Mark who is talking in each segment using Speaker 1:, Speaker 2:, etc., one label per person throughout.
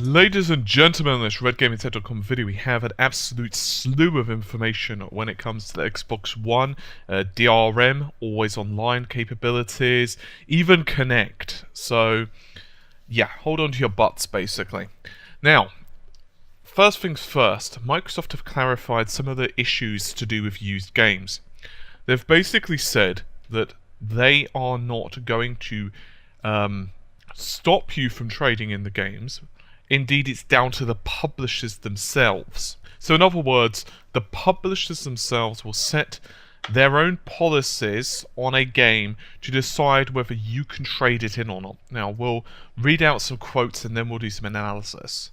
Speaker 1: Ladies and gentlemen, in this RedGamingTech.com video, we have an absolute slew of information when it comes to the Xbox One, DRM, always online capabilities, even Kinect. So, yeah, hold on to your butts, basically. Now, first things first, Microsoft have clarified some of the issues to do with used games. They've basically said that they are not going to stop you from trading in the games. Indeed, it's down to the publishers themselves. So in other words, the publishers themselves will set their own policies on a game to decide whether you can trade it in or not. Now, we'll read out some quotes and then we'll do some analysis.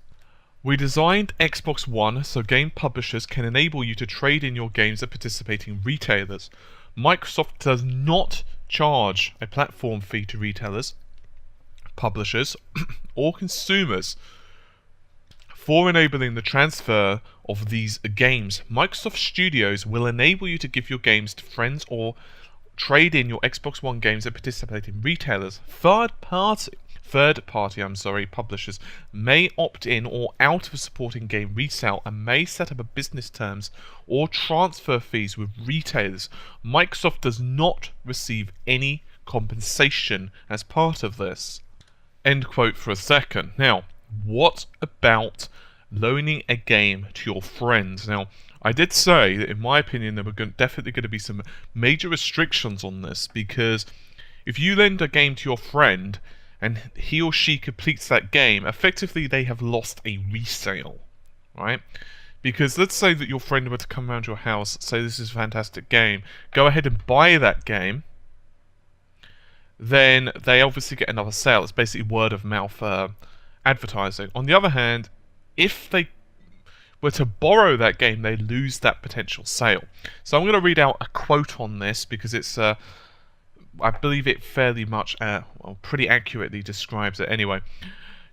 Speaker 1: We designed Xbox One so game publishers can enable you to trade in your games at participating retailers. Microsoft does not charge a platform fee to retailers, publishers, or consumers for enabling the transfer of these games. Microsoft Studios will enable you to give your games to friends or trade in your Xbox One games at participating retailers. Third party publishers may opt in or out of supporting game resale and may set up a business terms or transfer fees with retailers. Microsoft does not receive any compensation as part of this. End quote for a second. Now, what about loaning a game to your friends? Now, I did say that in my opinion there were definitely going to be some major restrictions on this, because if you lend a game to your friend and he or she completes that game, effectively they have lost a resale, right? Because let's say that your friend were to come around your house, say this is a fantastic game, go ahead and buy that game, then they obviously get another sale. It's basically word of mouth advertising. On the other hand, if they were to borrow that game, they lose that potential sale. So I'm going to read out a quote on this because it's, I believe it fairly much, pretty accurately describes it anyway.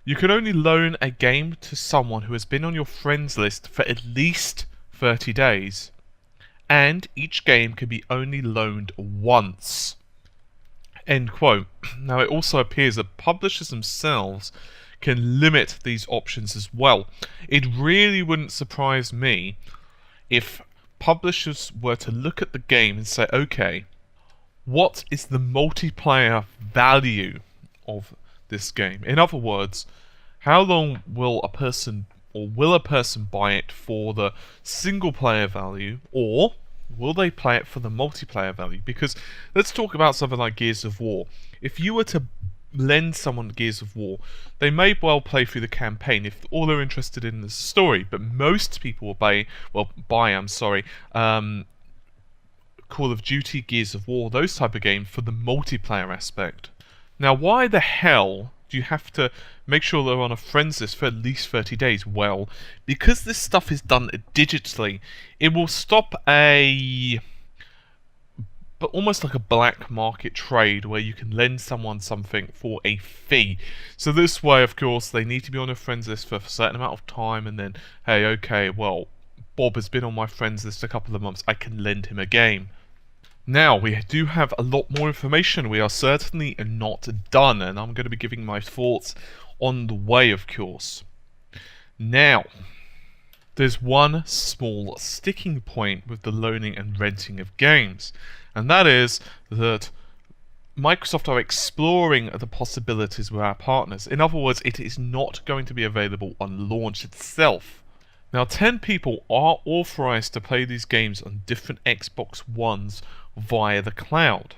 Speaker 1: You can only loan a game to someone who has been on your friends list for at least 30 days, and each game can be only loaned once. End quote. Now, it also appears that publishers themselves can limit these options as well. It really wouldn't surprise me if publishers were to look at the game and say, okay, what is the multiplayer value of this game? In other words, how long will a person buy it for the single player value, or will they play it for the multiplayer value? Because let's talk about something like Gears of War. If you were to lend someone Gears of War, they may well play through the campaign if all they're interested in is the story, but most people will buy Call of Duty, Gears of War, those type of games for the multiplayer aspect. Now, why the hell do you have to make sure they're on a friends list for at least 30 days? Well, because this stuff is done digitally, it will stop almost like a black market trade where you can lend someone something for a fee. So this way, of course, they need to be on a friends list for a certain amount of time, and then, hey, okay, well, Bob has been on my friends list a couple of months, I can lend him a game. Now, we do have a lot more information. We are certainly not done, and I'm going to be giving my thoughts on the way, of course. Now, there's one small sticking point with the loaning and renting of games, and that is that Microsoft are exploring the possibilities with our partners. In other words, it is not going to be available on launch itself. Now, 10 people are authorized to play these games on different Xbox Ones via the cloud,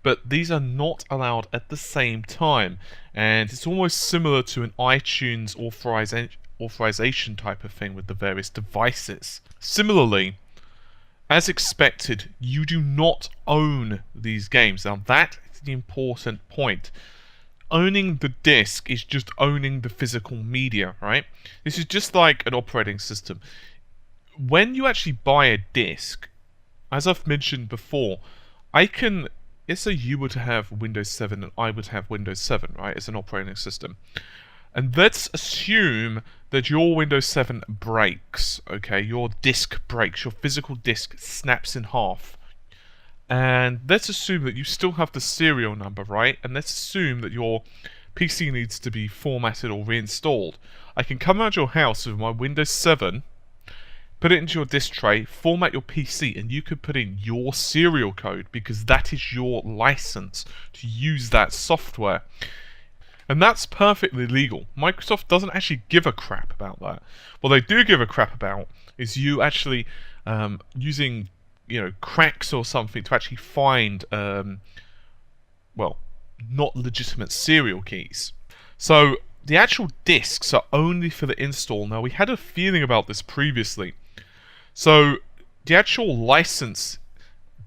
Speaker 1: but these are not allowed at the same time, and it's almost similar to an iTunes authorization type of thing with the various devices. Similarly, as expected, you do not own these games. Now, that is the important point. Owning the disc is just owning the physical media, right? This is just like an operating system. When you actually buy a disc, as I've mentioned before, let's say you were to have Windows 7 and I would have Windows 7, right, as an operating system. And let's assume that your Windows 7 breaks, okay? Your disk breaks, your physical disk snaps in half. And let's assume that you still have the serial number, right? And let's assume that your PC needs to be formatted or reinstalled, I can come around your house with my Windows 7, put it into your disk tray, format your PC, and you could put in your serial code because that is your license to use that software. And that's perfectly legal. Microsoft doesn't actually give a crap about that. What they do give a crap about is you actually using, cracks or something to actually find, not legitimate serial keys. So the actual disks are only for the install. Now, we had a feeling about this previously. So the actual license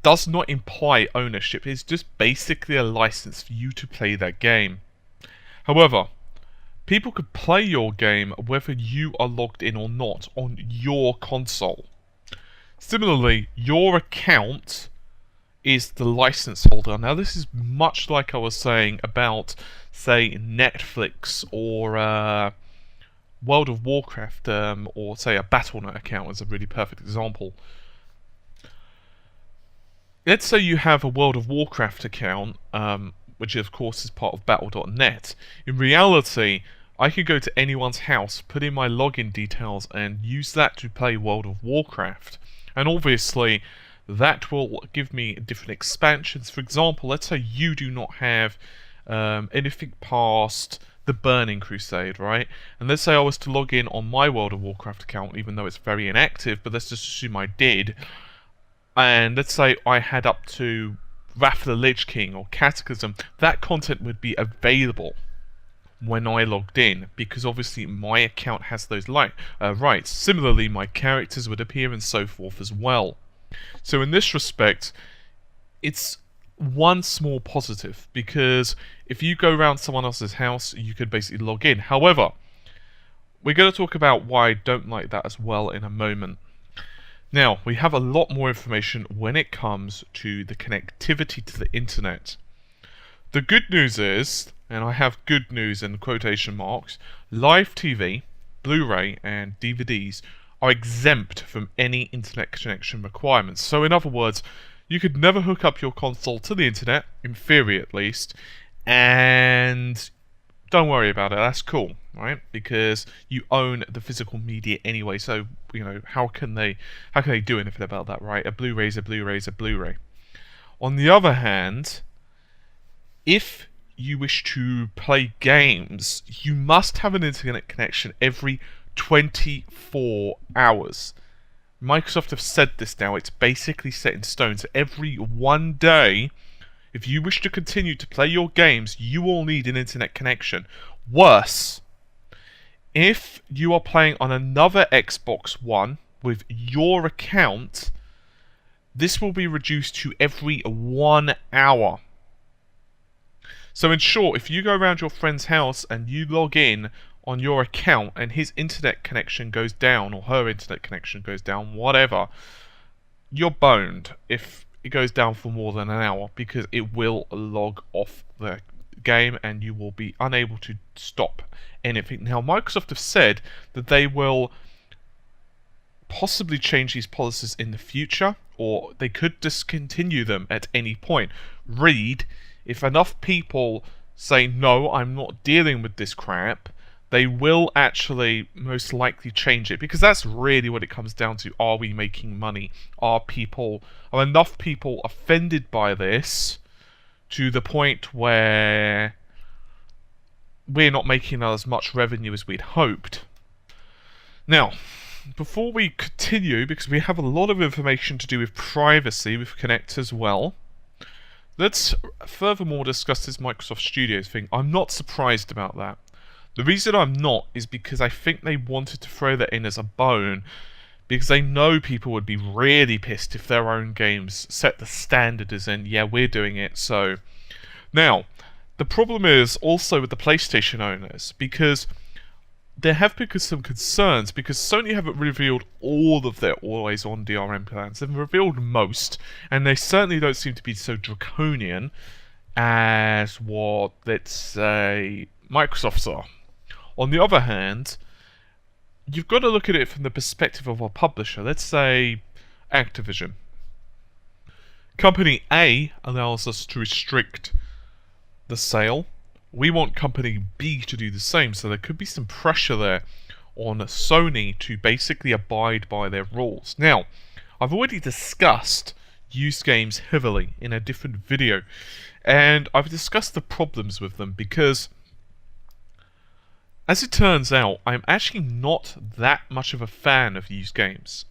Speaker 1: does not imply ownership. It's just basically a license for you to play that game. However, people could play your game whether you are logged in or not on your console. Similarly, your account is the license holder. Now, this is much like I was saying about, say, Netflix or World of Warcraft, or say a Battle.net account is a really perfect example. Let's say you have a World of Warcraft account, which of course is part of Battle.net. In reality, I could go to anyone's house, put in my login details, and use that to play World of Warcraft. And obviously, that will give me different expansions. For example, let's say you do not have anything past the Burning Crusade, right? And let's say I was to log in on my World of Warcraft account, even though it's very inactive, but let's just assume I did. And let's say I had up to Wrath of the Lich King or Cataclysm, that content would be available when I logged in, because obviously my account has those rights. Similarly, my characters would appear and so forth as well. So in this respect, it's one small positive, because if you go around someone else's house, you could basically log in. However, we're going to talk about why I don't like that as well in a moment. Now, we have a lot more information when it comes to the connectivity to the internet. The good news is, and I have good news in quotation marks, live TV, Blu-ray and DVDs are exempt from any internet connection requirements. So in other words, you could never hook up your console to the internet, in theory at least, and don't worry about it, that's cool, right? Because you own the physical media anyway, so, how can they do anything about that, right? A Blu-ray is a Blu-ray is a Blu-ray. On the other hand, if you wish to play games, you must have an internet connection every 24 hours. Microsoft have said this now, it's basically set in stone. So every 1 day, if you wish to continue to play your games, you will need an internet connection. Worse, if you are playing on another Xbox One with your account, this will be reduced to every 1 hour. So in short, if you go around your friend's house and you log in on your account and his internet connection goes down, or her internet connection goes down, whatever, you're boned if it goes down for more than an hour, because it will log off the game and you will be unable to stop anything. Now, Microsoft have said that they will possibly change these policies in the future, or they could discontinue them at any point. Read, if enough people say, no, I'm not dealing with this crap, they will actually most likely change it, because that's really what it comes down to. Are we making money? Are enough people offended by this to the point where we're not making as much revenue as we'd hoped? Now, before we continue, because we have a lot of information to do with privacy with Kinect as well, let's furthermore discuss this Microsoft Studios thing. I'm not surprised about that. The reason I'm not is because I think they wanted to throw that in as a bone, because they know people would be really pissed if their own games set the standard as in, yeah, we're doing it, so. Now, the problem is also with the PlayStation owners, because there have been some concerns, because Sony haven't revealed all of their always-on DRM plans. They've revealed most, and they certainly don't seem to be so draconian as what, let's say, Microsoft's are. On the other hand, you've got to look at it from the perspective of a publisher. Let's say Activision. Company A allows us to restrict the sale, we want company B to do the same, so there could be some pressure there on Sony to basically abide by their rules. Now, I've already discussed used games heavily in a different video, and I've discussed the problems with them because, as it turns out, I'm actually not that much of a fan of used games.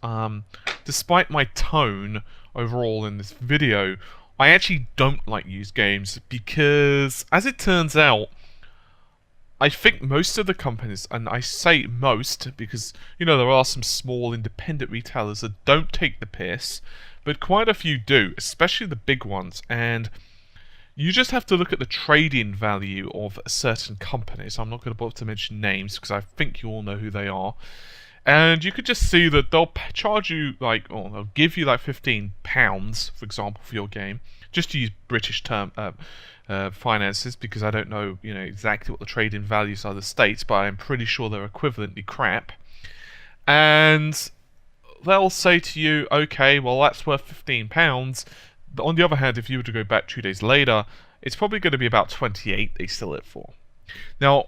Speaker 1: Despite my tone overall in this video, I actually don't like used games because, as it turns out, I think most of the companies, and I say most because, you know, there are some small independent retailers that don't take the piss, but quite a few do, especially the big ones, and you just have to look at the trade-in value of certain companies. I'm not going to bother to mention names because I think you all know who they are. And you could just see that they'll charge you or they'll give you like £15, for example, for your game, just to use British term finances, because I don't know, exactly what the trade-in values are in the States, but I'm pretty sure they're equivalently crap. And they'll say to you, okay, well that's worth £15. But on the other hand, if you were to go back 2 days later, it's probably going to be about 28 they sell it for. Now,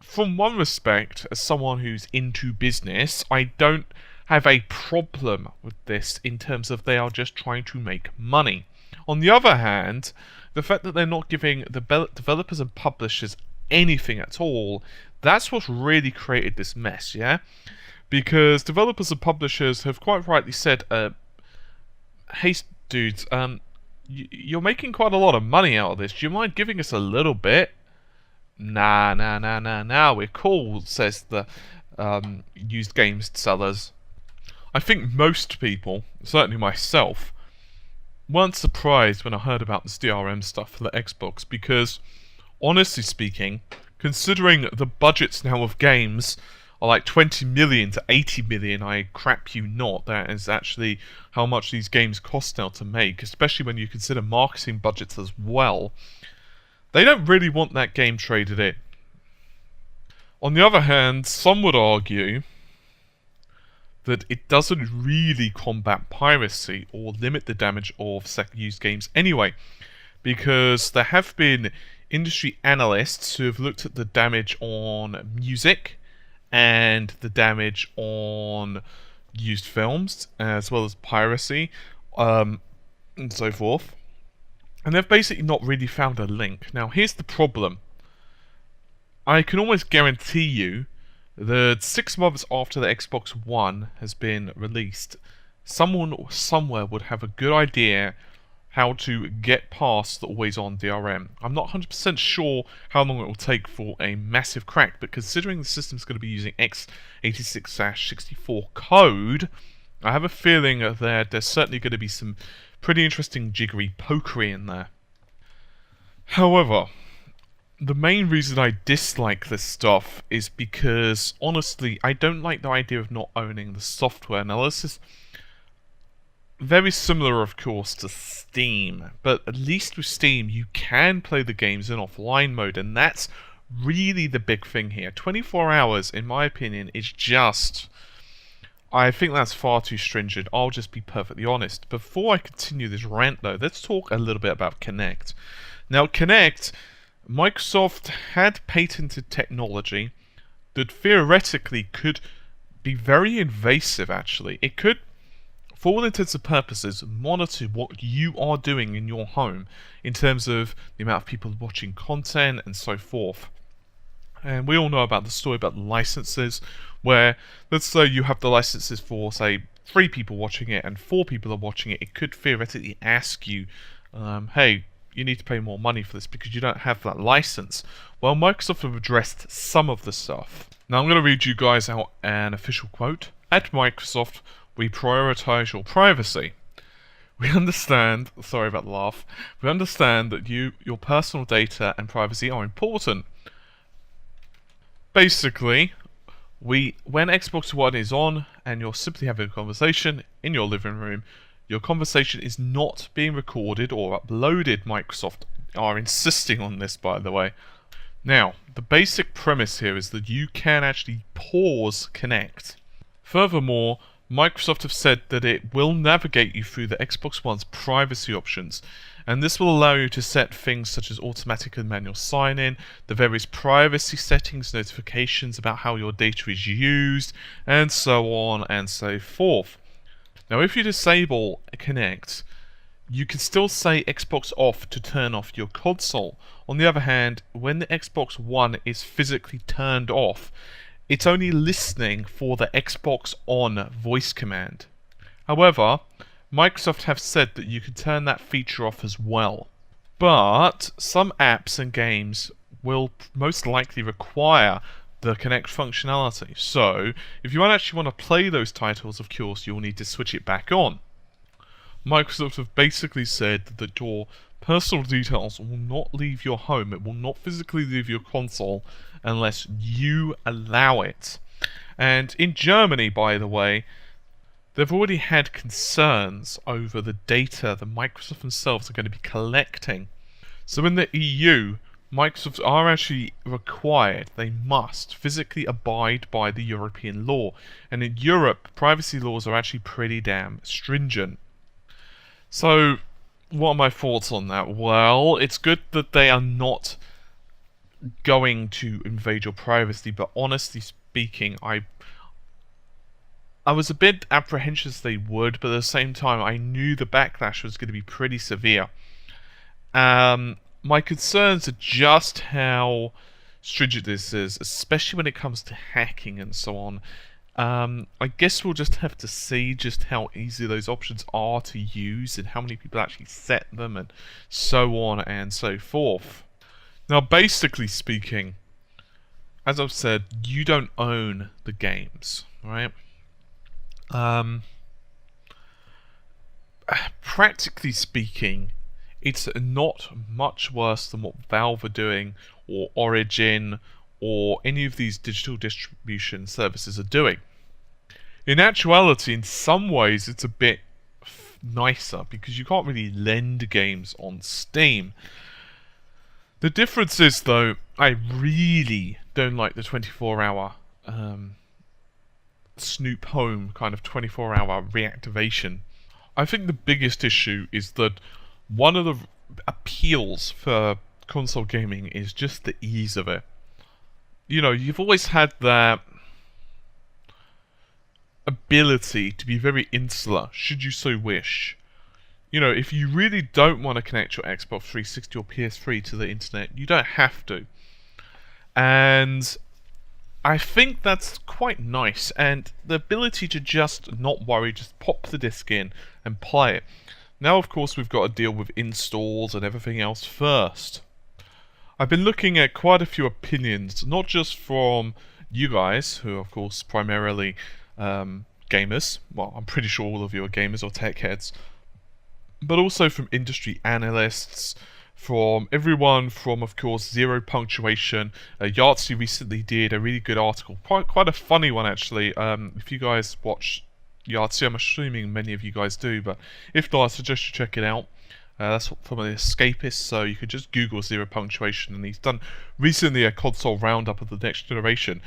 Speaker 1: from one respect, as someone who's into business, I don't have a problem with this in terms of they are just trying to make money. On the other hand, the fact that they're not giving the developers and publishers anything at all, that's what's really created this mess, yeah? Because developers and publishers have quite rightly said, hey dudes, you're making quite a lot of money out of this. Do you mind giving us a little bit? Nah, we're cool, says the used games sellers. I think most people, certainly myself, weren't surprised when I heard about this DRM stuff for the Xbox, because, honestly speaking, considering the budgets now of games are like 20 million to 80 million, I crap you not, that is actually how much these games cost now to make, especially when you consider marketing budgets as well. They don't really want that game traded in. On the other hand, some would argue that it doesn't really combat piracy or limit the damage of second-use games anyway, because there have been industry analysts who have looked at the damage on music and the damage on used films, as well as piracy, and so forth. And they've basically not really found a link. Now, here's the problem. I can almost guarantee you that 6 months after the Xbox One has been released, someone somewhere would have a good idea how to get past the always-on DRM. I'm not 100% sure how long it will take for a massive crack, but considering the system's going to be using x86-64 code, I have a feeling that there's certainly going to be some pretty interesting jiggery pokery in there. However, the main reason I dislike this stuff is because, honestly, I don't like the idea of not owning the software. Now, this is very similar, of course, to Steam, but at least with Steam, you can play the games in offline mode, and that's really the big thing here. 24 hours, in my opinion, is just... I think that's far too stringent. I'll just be perfectly honest. Before I continue this rant, though, let's talk a little bit about Kinect. Now, Kinect, Microsoft had patented technology that theoretically could be very invasive, actually. It could, for all intents and purposes, monitor what you are doing in your home in terms of the amount of people watching content and so forth. And we all know about the story about the licenses, where, let's say you have the licenses for, say, 3 people watching it and 4 people are watching it, it could theoretically ask you, hey, you need to pay more money for this because you don't have that license. Well, Microsoft have addressed some of the stuff. Now, I'm going to read you guys out an official quote. At Microsoft, we prioritize your privacy. We understand, sorry about the laugh, we understand that your personal data and privacy are important. Basically, when Xbox One is on and you're simply having a conversation in your living room, your conversation is not being recorded or uploaded. Microsoft are insisting on this, by the way. Now, the basic premise here is that you can actually pause Kinect. Furthermore, Microsoft have said that it will navigate you through the Xbox One's privacy options, And this will allow you to set things such as automatic and manual sign-in, the various privacy settings, notifications about how your data is used, and so on and so forth. Now if you disable Kinect, you can still say Xbox off to turn off your console. On the other hand, when the Xbox One is physically turned off, it's only listening for the Xbox on voice command. However, Microsoft have said that you can turn that feature off as well. But some apps and games will most likely require the Kinect functionality. So, if you actually want to play those titles, of course, you'll need to switch it back on. Microsoft have basically said that your personal details will not leave your home. It will not physically leave your console unless you allow it. And in Germany, by the way, they've already had concerns over the data that Microsoft themselves are going to be collecting. So in the EU, Microsoft are actually required, they must physically abide by the European law. And in Europe, privacy laws are actually pretty damn stringent. So, what are my thoughts on that? Well, it's good that they are not going to invade your privacy, but honestly speaking, I was a bit apprehensive they would, but at the same time, I knew the backlash was going to be pretty severe. My concerns are just how stringent this is, especially when it comes to hacking and so on. I guess we'll just have to see just how easy those options are to use and how many people actually set them and so on and so forth. Now, basically speaking, as I've said, you don't own the games, right? Practically speaking, it's not much worse than what Valve are doing, or Origin, or any of these digital distribution services are doing. In actuality, in some ways, it's a bit nicer, because you can't really lend games on Steam. The difference is, though, I really don't like the 24-hour Snoop Home kind of 24-hour reactivation. I think the biggest issue is that one of the appeals for console gaming is just the ease of it. You know, you've always had that ability to be very insular, should you so wish. You know, if you really don't want to connect your Xbox 360 or PS3 to the internet, you don't have to. And I think that's quite nice, and the ability to just not worry, just pop the disc in and play it. Now, of course, we've got to deal with installs and everything else first. I've been looking at quite a few opinions, not just from you guys, who are, of course, primarily gamers. Well, I'm pretty sure all of you are gamers or tech heads. But also from industry analysts, from everyone from, of course, Zero Punctuation. Yahtzee recently did a really good article, quite a funny one, actually. If you guys watch Yahtzee, I'm assuming many of you guys do, but if not, I suggest you check it out. That's from an escapist, so you could just Google Zero Punctuation, and he's done recently a console roundup of the next generation.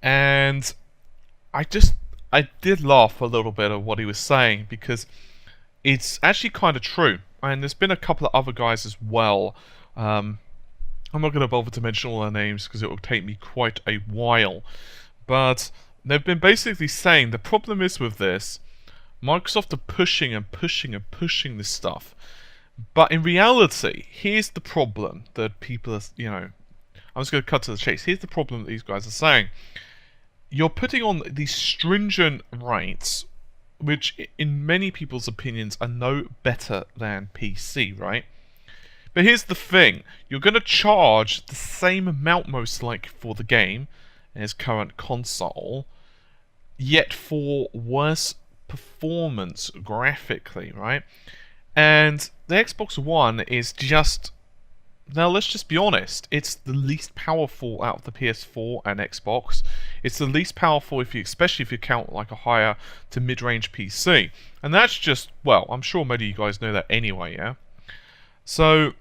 Speaker 1: And I did laugh a little bit at what he was saying, because it's actually kind of true. And there's been a couple of other guys as well. I'm not going to bother to mention all their names because it will take me quite a while. But they've been basically saying the problem is with this, Microsoft are pushing and pushing and pushing this stuff. But in reality, here's the problem that people are, you know, I'm just going to cut to the chase. Here's the problem that these guys are saying. You're putting on these stringent rights, which in many people's opinions are no better than PC, right? But here's the thing. You're going to charge the same amount most likely for the game as current console, yet for worse performance graphically, right? And the Xbox One is just... Now, let's just be honest. It's the least powerful out of the PS4 and Xbox. It's the least powerful, especially if you count like a higher to mid-range PC. And that's just, well, I'm sure many of you guys know that anyway, yeah? So,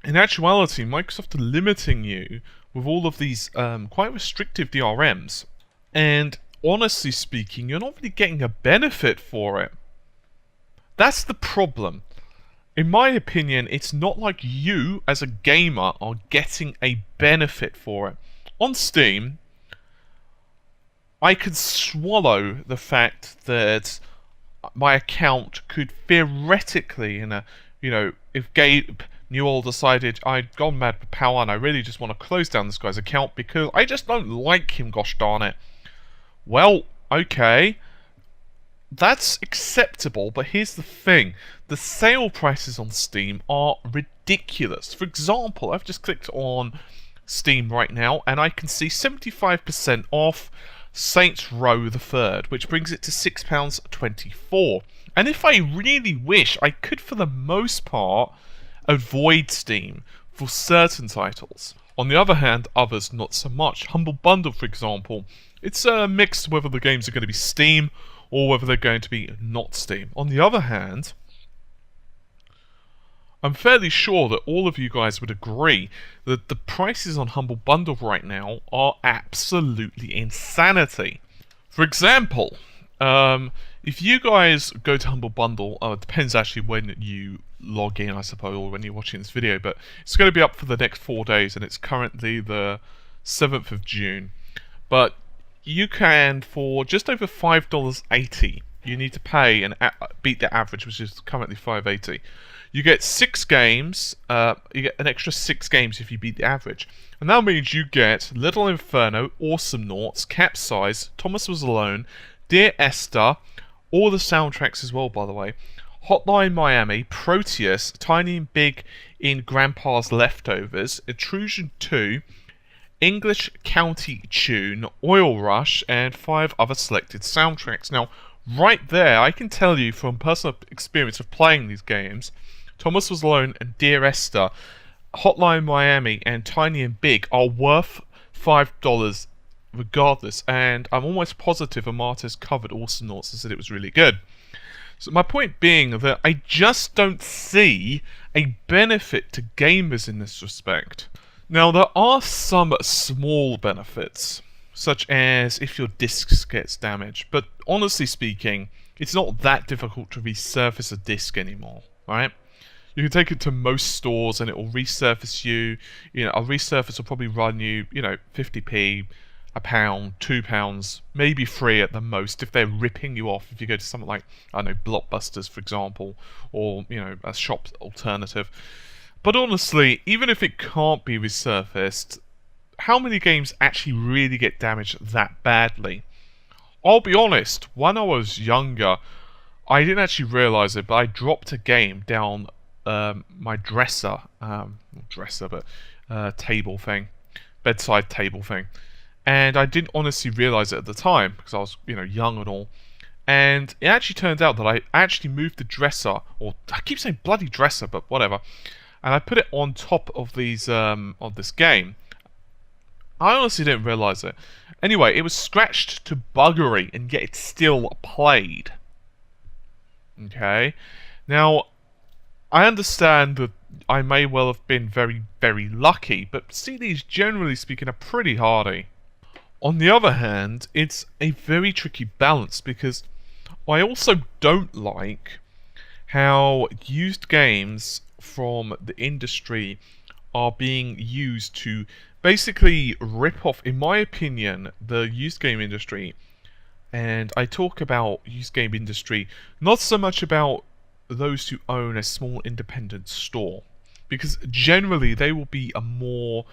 Speaker 1: in actuality, Microsoft are limiting you with all of these quite restrictive DRMs. And honestly speaking, you're not really getting a benefit for it. That's the problem. In my opinion, it's not like you, as a gamer, are getting a benefit for it. On Steam, I could swallow the fact that my account could theoretically, if Gabe Newell decided I'd gone mad with power and I really just want to close down this guy's account because I just don't like him, gosh darn it. Well, okay. That's acceptable, but here's the thing. The sale prices on Steam are ridiculous. For example, I've just clicked on Steam right now, and I can see 75% off Saints Row the Third, which brings it to £6.24. And if I really wish, I could, for the most part, avoid Steam for certain titles. On the other hand, others not so much. Humble Bundle, for example, it's a mix whether the games are going to be Steam or whether they're going to be not Steam. On the other hand, I'm fairly sure that all of you guys would agree that the prices on Humble Bundle right now are absolutely insanity. For example, if you guys go to Humble Bundle, it depends actually when you log in, I suppose, or when you're watching this video, but it's going to be up for the next 4 days, and it's currently the 7th of June. But you can, for just over $5.80, you need to pay and beat the average, which is currently $5.80. You get 6 games, you get an extra 6 games if you beat the average. And that means you get Little Inferno, Awesome Noughts, Capsize, Thomas Was Alone, Dear Esther, all the soundtracks as well, by the way, Hotline Miami, Proteus, Tiny and Big in Grandpa's Leftovers, Intrusion 2, English County Tune, Oil Rush, and 5 other selected soundtracks. Now, right there, I can tell you from personal experience of playing these games, Thomas Was Alone and Dear Esther, Hotline Miami, and Tiny and Big are worth $5 regardless, and I'm almost positive Amata's covered Awesome Noughts and said it was really good. So my point being that I just don't see a benefit to gamers in this respect. Now, there are some small benefits, such as if your disc gets damaged, but honestly speaking, it's not that difficult to resurface a disc anymore, right? You can take it to most stores and it will resurface you. A resurface will probably run you, 50p, £1, £2, maybe 3 at the most if they're ripping you off. If you go to something like, I don't know, Blockbusters, for example, or, a shop alternative. But honestly, even if it can't be resurfaced, how many games actually really get damaged that badly? I'll be honest, when I was younger, I didn't actually realise it, but I dropped a game down my table thing, bedside table thing. And I didn't honestly realise it at the time, because I was, young and all. And it actually turned out that I actually moved the dresser, or I keep saying bloody dresser, but whatever. And I put it on top of these of this game. I honestly didn't realise it. Anyway, it was scratched to buggery, and yet it still played. Okay? Now, I understand that I may well have been very, very lucky, but CDs, generally speaking, are pretty hardy. On the other hand, it's a very tricky balance, because I also don't like how used games from the industry are being used to basically rip off, in my opinion, the used game industry. And I talk about used game industry not so much about those who own a small independent store, because generally they will be a more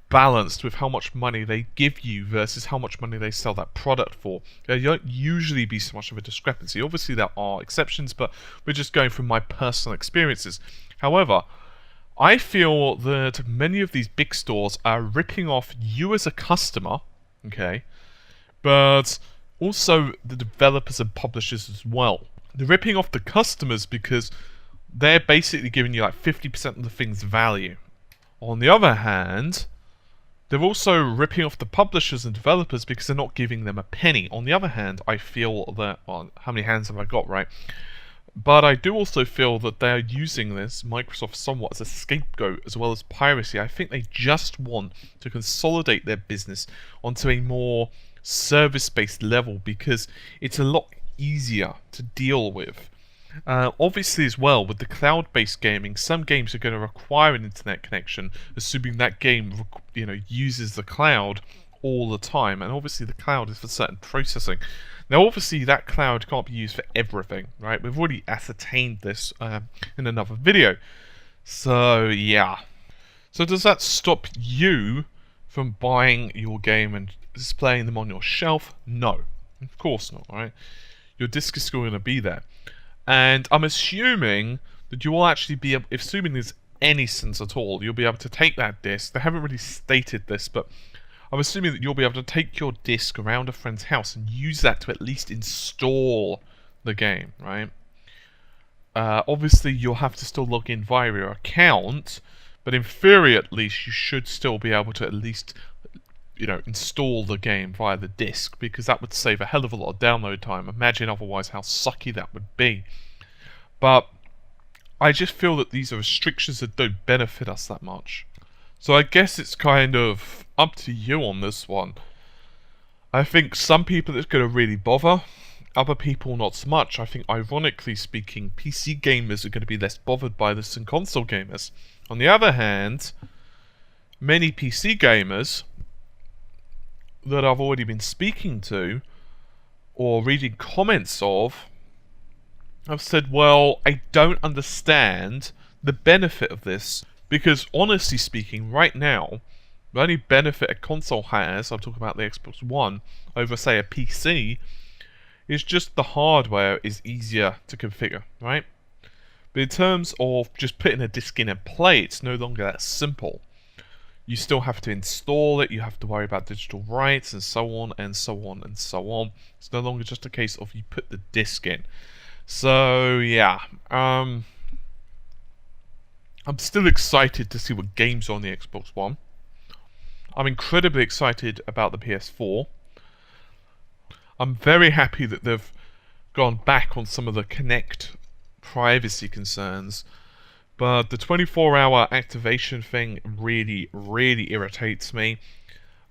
Speaker 1: balanced with how much money they give you versus how much money they sell that product for. There don't usually be so much of a discrepancy. Obviously there are exceptions, but we're just going from my personal experiences. However, I feel that many of these big stores are ripping off you as a customer, okay, but also the developers and publishers as well. They're ripping off the customers because they're basically giving you like 50% of the thing's value. On the other hand, they're also ripping off the publishers and developers because they're not giving them a penny. On the other hand, I feel that, well, how many hands have I got, right? But I do also feel that they're using this, Microsoft, somewhat as a scapegoat as well as piracy. I think they just want to consolidate their business onto a more service-based level because it's a lot easier to deal with. Obviously, as well, with the cloud-based gaming, some games are going to require an internet connection, assuming that game, uses the cloud all the time. And obviously, the cloud is for certain processing. Now, obviously, that cloud can't be used for everything, right? We've already ascertained this in another video. So, yeah. So, does that stop you from buying your game and displaying them on your shelf? No, of course not, right? Your disc is still going to be there. And I'm assuming that you will actually be able, assuming there's any sense at all, you'll be able to take that disc. They haven't really stated this, but I'm assuming that you'll be able to take your disc around a friend's house and use that to at least install the game, right? Obviously, you'll have to still log in via your account, but in theory, at least, you should still be able to at least, install the game via the disc, because that would save a hell of a lot of download time. Imagine otherwise how sucky that would be. But I just feel that these are restrictions that don't benefit us that much. So I guess it's kind of up to you on this one. I think some people it's going to really bother, other people not so much. I think, ironically speaking, PC gamers are going to be less bothered by this than console gamers. On the other hand, many PC gamers that I've already been speaking to or reading comments of have said, well, I don't understand the benefit of this, because honestly speaking, right now, the only benefit a console has, I'm talking about the Xbox One, over say a PC, is just the hardware is easier to configure, right? But in terms of just putting a disc in and play, it's no longer that simple. You still have to install it, you have to worry about digital rights, and so on, and so on, and so on. It's no longer just a case of you put the disc in. So, yeah. I'm still excited to see what games are on the Xbox One. I'm incredibly excited about the PS4. I'm very happy that they've gone back on some of the Kinect privacy concerns. But the 24-hour activation thing really, really irritates me.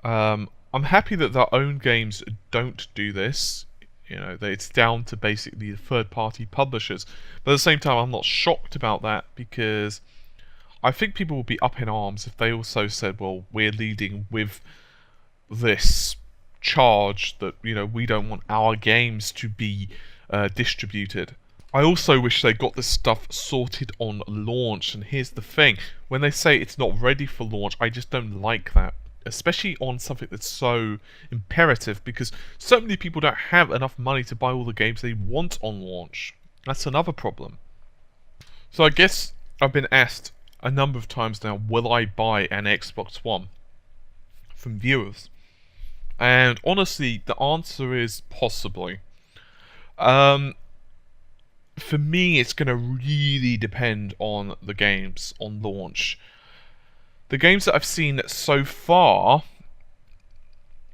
Speaker 1: I'm happy that their own games don't do this. That it's down to basically the third-party publishers. But at the same time, I'm not shocked about that, because I think people would be up in arms if they also said, well, we're leading with this charge that, we don't want our games to be distributed. I also wish they got this stuff sorted on launch, and here's the thing, when they say it's not ready for launch, I just don't like that, especially on something that's so imperative, because so many people don't have enough money to buy all the games they want on launch. That's another problem. So I guess I've been asked a number of times now, will I buy an Xbox One? From viewers. And honestly, the answer is possibly. For me, it's going to really depend on the games on launch. The games that I've seen so far,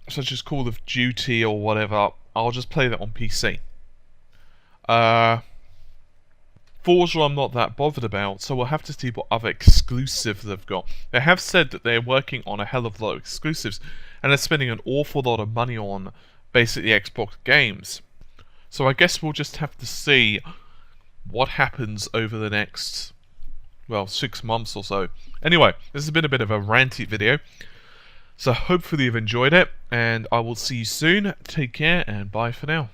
Speaker 1: such as Call of Duty or whatever, I'll just play that on PC. Forza I'm not that bothered about, so we'll have to see what other exclusives they've got. They have said that they're working on a hell of a lot of exclusives, and they're spending an awful lot of money on basically Xbox games. So I guess we'll just have to see what happens over the next, 6 months or so. Anyway, this has been a bit of a ranty video, so hopefully you've enjoyed it, and I will see you soon. Take care, and bye for now.